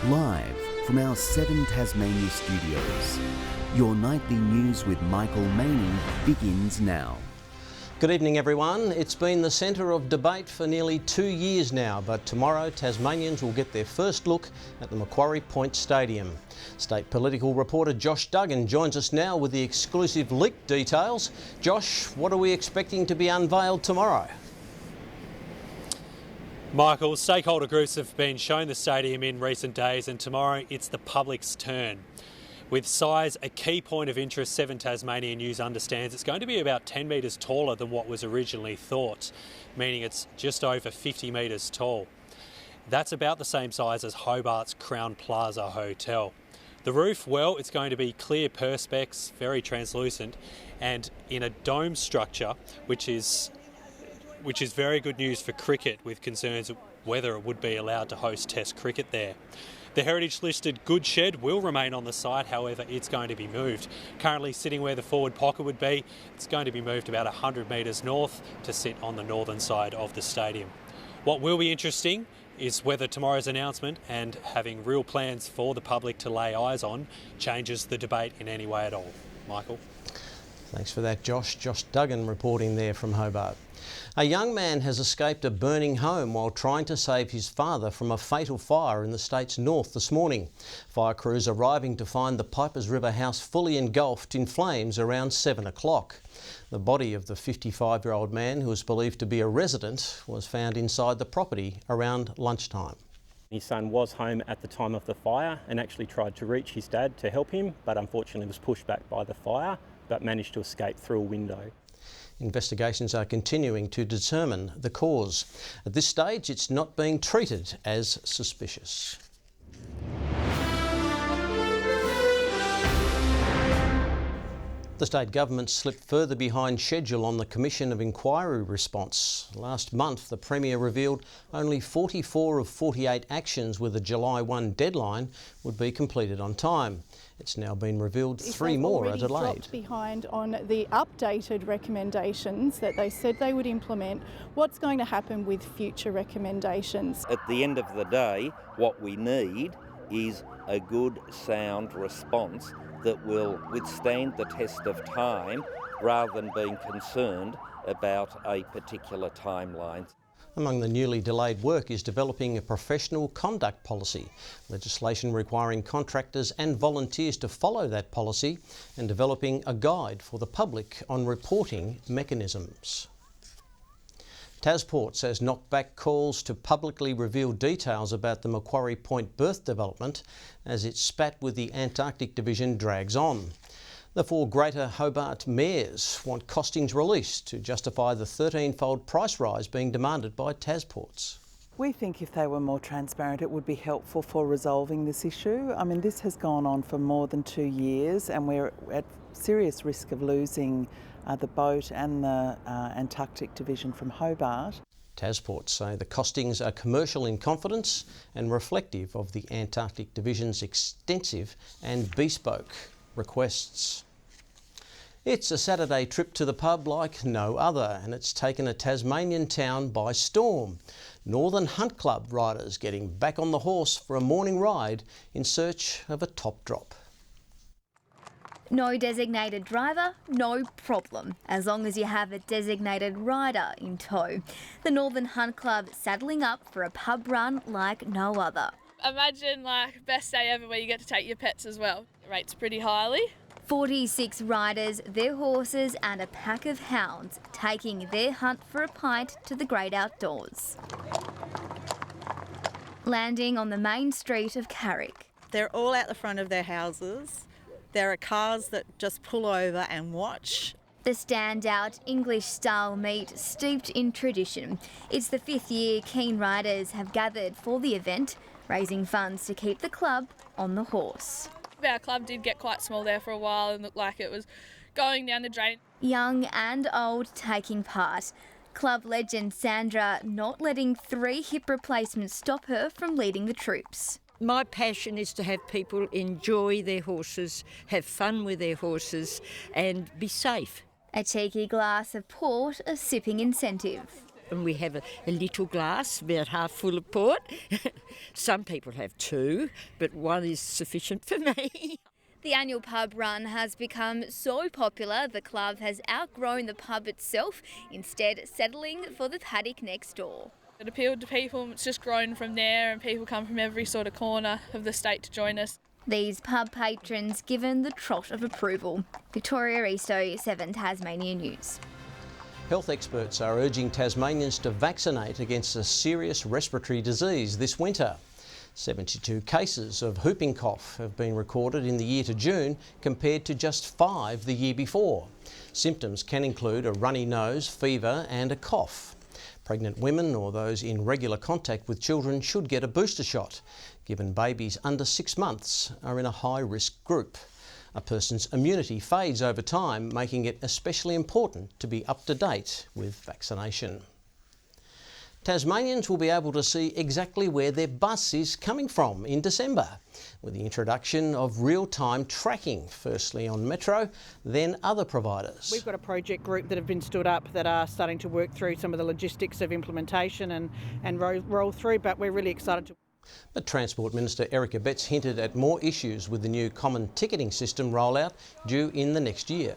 Live from our 7 Tasmania studios, your nightly news with Michael Maney begins now. Good evening everyone. It's been the centre of debate for nearly 2 years now, but tomorrow Tasmanians will get their first look at the Macquarie Point Stadium. State political reporter Josh Duggan joins us now with the exclusive leaked details. Josh, what are we expecting to be unveiled tomorrow? Michael, stakeholder groups have been shown the stadium in recent days, and tomorrow it's the public's turn. With size a key point of interest, 7 Tasmania News understands it's going to be about 10 metres taller than what was originally thought, meaning it's just over 50 metres tall. That's about the same size as Hobart's Crown Plaza Hotel. The roof, well, it's going to be clear perspex, very translucent, and in a dome structure, which is very good news for cricket, with concerns whether it would be allowed to host Test cricket there. The heritage-listed goods shed will remain on the site, however, it's going to be moved. Currently sitting where the forward pocket would be, it's going to be moved about 100 metres north to sit on the northern side of the stadium. What will be interesting is whether tomorrow's announcement and having real plans for the public to lay eyes on changes the debate in any way at all. Michael? Thanks for that, Josh. Josh Duggan reporting there from Hobart. A young man has escaped a burning home while trying to save his father from a fatal fire in the state's north this morning. Fire crews arriving to find the Pipers River house fully engulfed in flames around 7 o'clock. The body of the 55-year-old man, who was believed to be a resident, was found inside the property around lunchtime. His son was home at the time of the fire and actually tried to reach his dad to help him, but unfortunately was pushed back by the fire, but managed to escape through a window. Investigations are continuing to determine the cause. At this stage, it's not being treated as suspicious. The state government slipped further behind schedule on the Commission of Inquiry response. Last month, the Premier revealed only 44 of 48 actions with a July 1 deadline would be completed on time. It's now been revealed 3 more are delayed. Dropped behind on the updated recommendations that they said they would implement. What's going to happen with future recommendations? At the end of the day, what we need is a good, sound response that will withstand the test of time rather than being concerned about a particular timeline. Among the newly delayed work is developing a professional conduct policy, legislation requiring contractors and volunteers to follow that policy, and developing a guide for the public on reporting mechanisms. Tas Ports has knocked back calls to publicly reveal details about the Macquarie Point berth development as its spat with the Antarctic Division drags on. The 4 Greater Hobart mayors want costings released to justify the 13-fold price rise being demanded by Tas Ports. We think if they were more transparent, it would be helpful for resolving this issue. I mean, this has gone on for more than 2 years, and we're at serious risk of losing the boat and the Antarctic Division from Hobart. Tas Ports say the costings are commercial in confidence and reflective of the Antarctic Division's extensive and bespoke requests. It's a Saturday trip to the pub like no other, and it's taken a Tasmanian town by storm. Northern Hunt Club riders getting back on the horse for a morning ride in search of a top drop. No designated driver, no problem, as long as you have a designated rider in tow. The Northern Hunt Club saddling up for a pub run like no other. Imagine best day ever where you get to take your pets as well. It rates pretty highly. 46 riders, their horses and a pack of hounds taking their hunt for a pint to the great outdoors. Landing on the main street of Carrick. They're all out the front of their houses. There are cars that just pull over and watch. The standout English-style meet steeped in tradition. It's the 5th year keen riders have gathered for the event, raising funds to keep the club on the horse. Our club did get quite small there for a while and looked like it was going down the drain. Young and old taking part. Club legend Sandra not letting 3 hip replacements stop her from leading the troops. My passion is to have people enjoy their horses, have fun with their horses and be safe. A cheeky glass of port, a sipping incentive. and we have a little glass, about half full of port. Some people have two, but one is sufficient for me. The annual pub run has become so popular the club has outgrown the pub itself, instead settling for the paddock next door. It appealed to people, it's just grown from there, and people come from every sort of corner of the state to join us. These pub patrons given the trot of approval. Victoria Easto, 7 Tasmania News. Health experts are urging Tasmanians to vaccinate against a serious respiratory disease this winter. 72 cases of whooping cough have been recorded in the year to June compared to just 5 the year before. Symptoms can include a runny nose, fever and a cough. Pregnant women or those in regular contact with children should get a booster shot, given babies under 6 months are in a high-risk group. A person's immunity fades over time, making it especially important to be up to date with vaccination. Tasmanians will be able to see exactly where their bus is coming from in December, with the introduction of real-time tracking, firstly on Metro, then other providers. We've got a project group that have been stood up that are starting to work through some of the logistics of implementation and roll through, but we're really excited to. But Transport Minister Erica Betts hinted at more issues with the new common ticketing system rollout due in the next year.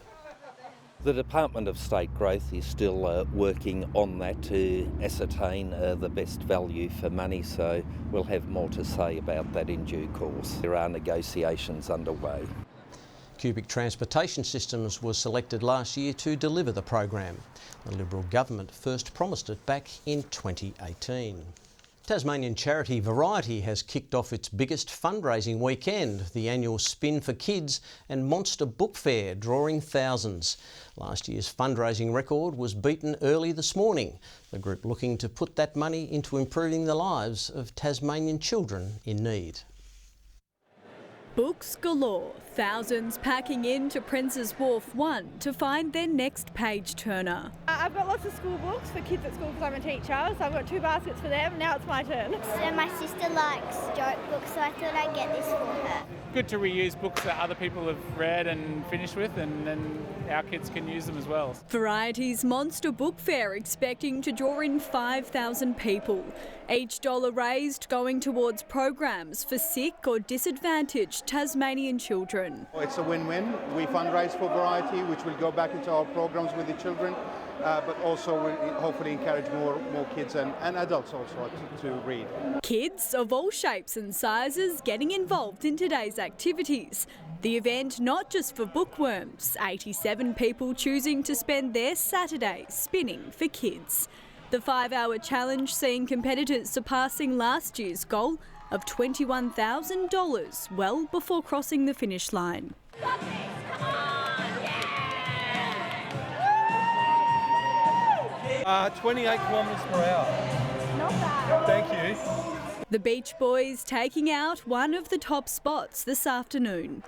The Department of State Growth is still working on that to ascertain the best value for money, so we'll have more to say about that in due course. There are negotiations underway. Cubic Transportation Systems was selected last year to deliver the program. The Liberal government first promised it back in 2018. Tasmanian charity Variety has kicked off its biggest fundraising weekend, the annual Spin for Kids and Monster Book Fair, drawing thousands. Last year's fundraising record was beaten early this morning, the group looking to put that money into improving the lives of Tasmanian children in need. Books galore, thousands packing into Prince's Wharf 1 to find their next page-turner. I've got lots of school books for kids at school because I'm a teacher, so I've got 2 baskets for them. Now it's my turn. So my sister likes joke books, so I thought I'd get this for her. Good to reuse books that other people have read and finished with, and then our kids can use them as well. Variety's Monster Book Fair expecting to draw in 5,000 people. Each dollar raised going towards programs for sick or disadvantaged Tasmanian children. It's a win-win. We fundraise for Variety, which will go back into our programs with the children, but also we'll hopefully encourage more kids and adults also to read. Kids of all shapes and sizes getting involved in today's activities. The event not just for bookworms, 87 people choosing to spend their Saturday spinning for kids. The 5-hour challenge seeing competitors surpassing last year's goal of $21,000 well before crossing the finish line. 28 kilometres per hour. Not bad. Thank you. The Beach Boys taking out one of the top spots this afternoon.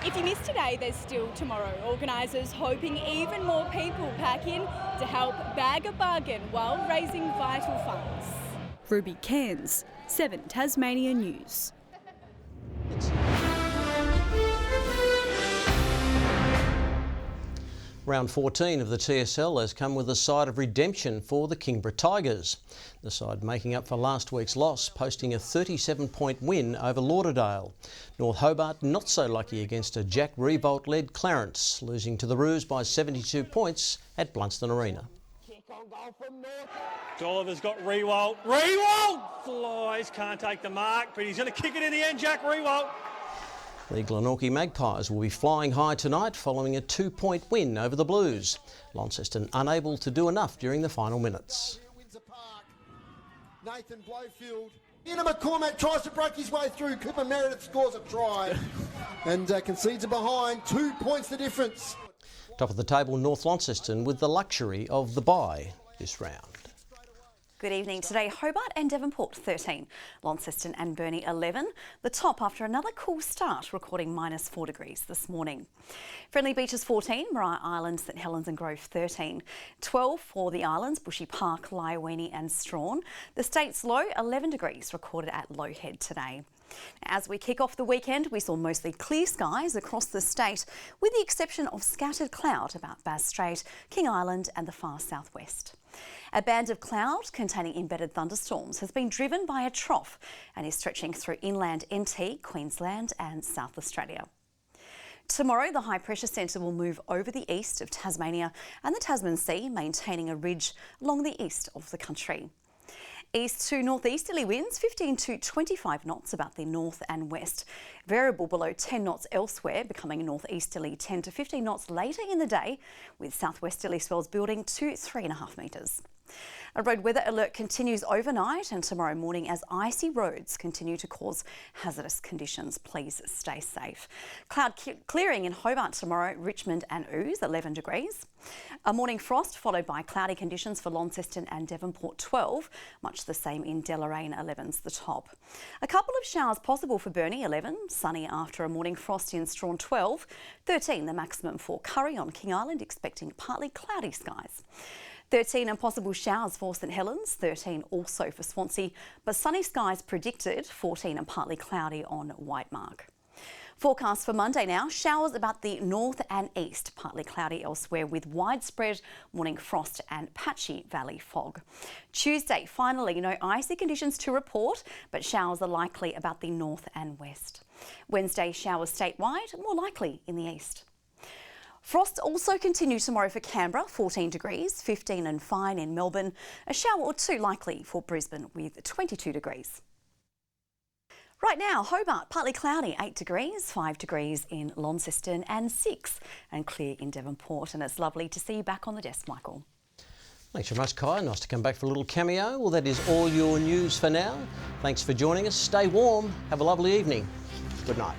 If you miss today, there's still tomorrow. Organisers hoping even more people pack in to help bag a bargain while raising vital funds. Ruby Cairns, 7 Tasmania News. Round 14 of the TSL has come with a side of redemption for the Kingborough Tigers. The side making up for last week's loss, posting a 37-point win over Lauderdale. North Hobart not so lucky against a Jack Revolt-led Clarence, losing to the Roos by 72 points at Blunston Arena. Dolliver's got Rewalt. Rewalt flies, can't take the mark, but he's going to kick it in the end, Jack Rewalt. The Glenorchy Magpies will be flying high tonight following a 2-point win over the Blues. Launceston unable to do enough during the final minutes. Nathan Blowfield. Ian McCormack tries to break his way through. Cooper Meredith scores a try and concedes a behind. 2 points the difference. Top of the table, North Launceston with the luxury of the bye this round. Good evening. Today, Hobart and Devonport 13, Launceston and Burnie 11. The top after another cool start, recording -4 degrees this morning. Friendly Beaches 14, Maria Island, St Helens and Grove 13. 12 for the islands, Bushy Park, Lyowini and Strawn. The state's low 11 degrees recorded at Low Head today. As we kick off the weekend, we saw mostly clear skies across the state, with the exception of scattered cloud about Bass Strait, King Island and the far southwest. A band of cloud containing embedded thunderstorms has been driven by a trough and is stretching through inland NT, Queensland and South Australia. Tomorrow, the high pressure centre will move over the east of Tasmania and the Tasman Sea, maintaining a ridge along the east of the country. East to northeasterly winds 15 to 25 knots about the north and west. Variable below 10 knots elsewhere, becoming northeasterly 10 to 15 knots later in the day, with southwesterly swells building to 3.5 metres. A road weather alert continues overnight and tomorrow morning as icy roads continue to cause hazardous conditions. Please stay safe. Cloud clearing in Hobart tomorrow, Richmond and Ouse 11 degrees. A morning frost followed by cloudy conditions for Launceston and Devonport 12, much the same in Deloraine 11's the top. A couple of showers possible for Burnie 11, sunny after a morning frost in Strawn 12, 13 the maximum for Curry on King Island, expecting partly cloudy skies. 13 and possible showers for St Helens, 13 also for Swansea, but sunny skies predicted, 14 and partly cloudy on Whitemark. Forecast for Monday now, showers about the north and east, partly cloudy elsewhere with widespread morning frost and patchy valley fog. Tuesday, finally, no icy conditions to report, but showers are likely about the north and west. Wednesday, showers statewide, more likely in the east. Frost also continue tomorrow for Canberra, 14 degrees, 15 and fine in Melbourne. A shower or two likely for Brisbane with 22 degrees. Right now, Hobart, partly cloudy, 8 degrees, 5 degrees in Launceston and 6 and clear in Devonport. And it's lovely to see you back on the desk, Michael. Thanks very much, Kai. Nice to come back for a little cameo. Well, that is all your news for now. Thanks for joining us. Stay warm. Have a lovely evening. Good night.